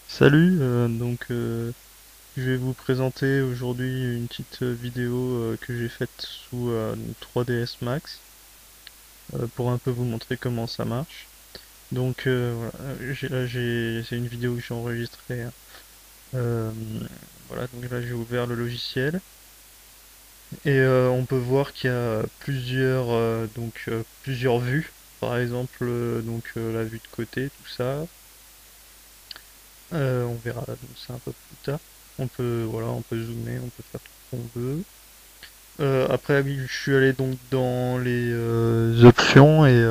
Salut, je vais vous présenter aujourd'hui une petite vidéo que j'ai faite sous 3ds Max pour un peu vous montrer comment ça marche. Voilà, c'est une vidéo que j'ai enregistrée, hein. Euh, voilà, donc là j'ai ouvert le logiciel et on peut voir qu'il y a plusieurs vues. Par exemple, la vue de côté, tout ça. On verra donc ça un peu plus tard. On peut zoomer, on peut faire tout ce qu'on veut. Après, oui, je suis allé donc dans les options et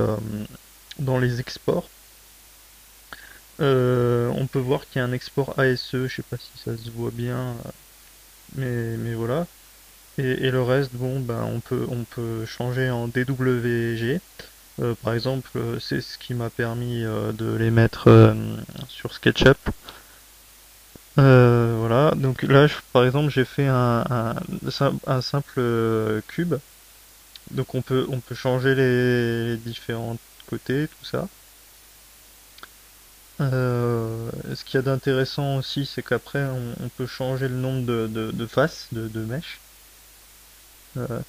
dans les exports. On peut voir qu'il y a un export ASE, je sais pas si ça se voit bien, mais voilà. Et le reste, bon, ben, on peut changer en DWG. Par exemple, c'est ce qui m'a permis de les mettre sur SketchUp. Voilà, donc là, par exemple, j'ai fait un simple cube. Donc on peut changer les différents côtés, tout ça. Ce qu'il y a d'intéressant aussi, c'est qu'après, on peut changer le nombre de faces, de mèches. Euh,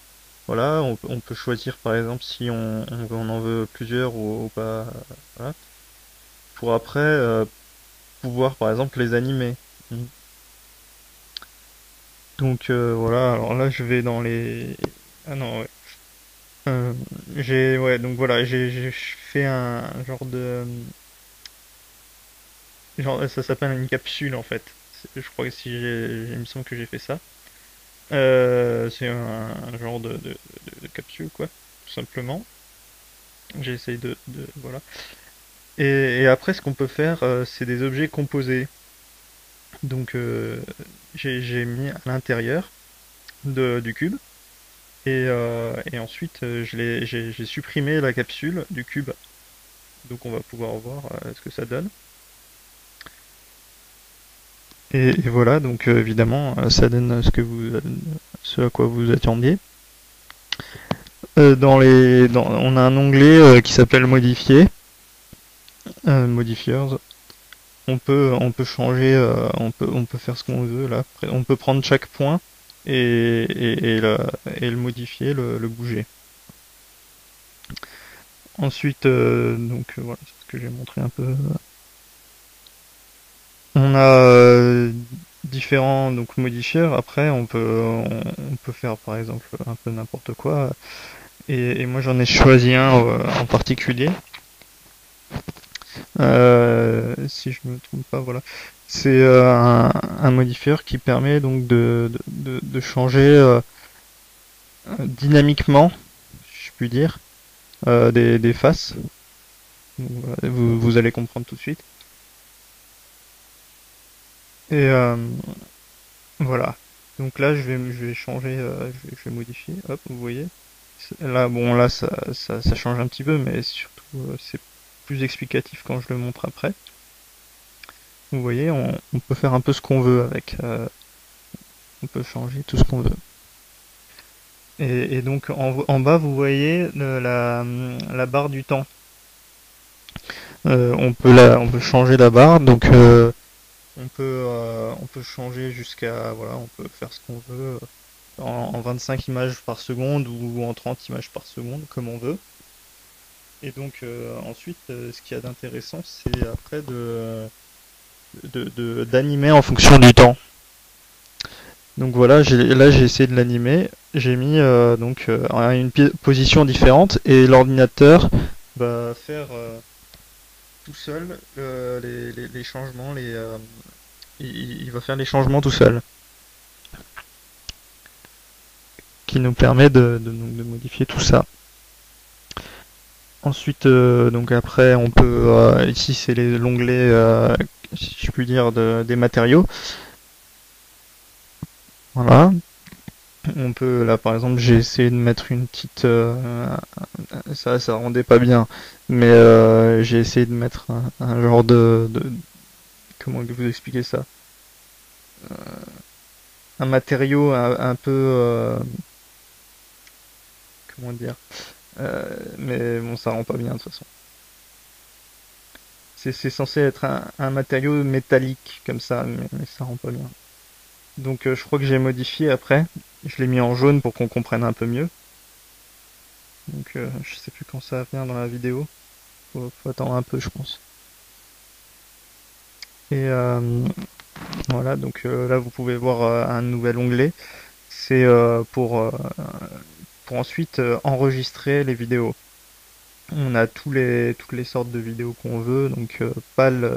voilà, on peut choisir par exemple si on en veut plusieurs ou pas. Voilà. Pour après pouvoir par exemple les animer. Mm. Voilà, alors là je vais dans les... Ah non, ouais. Euh, donc voilà, j'ai fait un genre de... Genre, ça s'appelle une capsule en fait. Je crois que si il me semble que j'ai fait ça. C'est un genre de capsule quoi, tout simplement. J'essaye voilà. Et après, ce qu'on peut faire, c'est des objets composés. Donc, j'ai mis à l'intérieur du cube. Et ensuite, j'ai supprimé la capsule du cube. Donc, on va pouvoir voir ce que ça donne. Et voilà, donc évidemment, ça donne ce à quoi vous attendiez. On a un onglet qui s'appelle modifier, modifiers. On peut changer, on peut faire ce qu'on veut là. On peut prendre chaque point et le modifier, le bouger. Ensuite, voilà, c'est ce que j'ai montré un peu. On a différents donc modifiers. Après, on peut faire par exemple un peu n'importe quoi. Et moi, j'en ai choisi un en particulier. Si je me trompe pas, voilà. C'est un modifieur qui permet donc de changer dynamiquement, si je puis dire, des faces. Donc, voilà, vous allez comprendre tout de suite. Et voilà. Donc là, je vais changer, je vais modifier. Hop, vous voyez. Là, bon, là, ça change un petit peu, mais surtout, c'est plus explicatif quand je le montre après. Vous voyez, on peut faire un peu ce qu'on veut avec. On peut changer tout ce qu'on veut. Et donc en bas, vous voyez la barre du temps. On peut changer la barre, donc on peut changer jusqu'à, voilà, on peut faire ce qu'on veut en 25 images par seconde ou en 30 images par seconde, comme on veut. Et donc ensuite, ce qu'il y a d'intéressant, c'est après d'animer en fonction du temps. Donc voilà, là j'ai essayé de l'animer, j'ai mis à une position différente et l'ordinateur va faire tout seul les changements, il va faire les changements tout seul, qui nous permet de modifier tout ça. Ensuite, donc après, ici c'est l'onglet, si je puis dire, des matériaux. Voilà. On peut, là par exemple, j'ai essayé de mettre une petite, ça rendait pas bien, mais j'ai essayé de mettre un genre comment vous expliquer ça? Un matériau un peu, comment dire? Mais bon, ça rend pas bien de toute façon. C'est censé être un matériau métallique comme ça, mais ça rend pas bien. Donc je crois que j'ai modifié après. Je l'ai mis en jaune pour qu'on comprenne un peu mieux. Donc je sais plus quand ça va venir dans la vidéo. Faut attendre un peu, je pense. Et voilà, donc là vous pouvez voir un nouvel onglet. C'est pour ensuite enregistrer les vidéos. On a toutes les sortes de vidéos qu'on veut, donc PAL,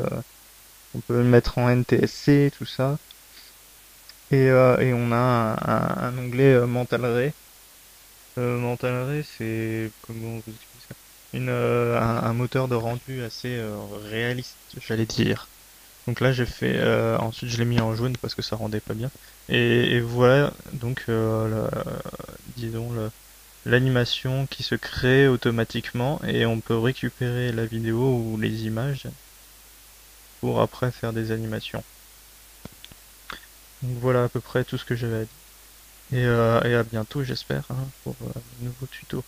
on peut le mettre en NTSC, tout ça. Et on a un onglet Mental Ray. Mental Ray, c'est comment vous expliquer ça? Un moteur de rendu assez réaliste, j'allais dire. Donc là, j'ai fait, ensuite je l'ai mis en jaune parce que ça rendait pas bien. Et voilà, donc disons l'animation qui se crée automatiquement et on peut récupérer la vidéo ou les images pour après faire des animations. Donc voilà à peu près tout ce que j'avais à dire. Et à bientôt, j'espère, hein, pour de nouveaux tutos.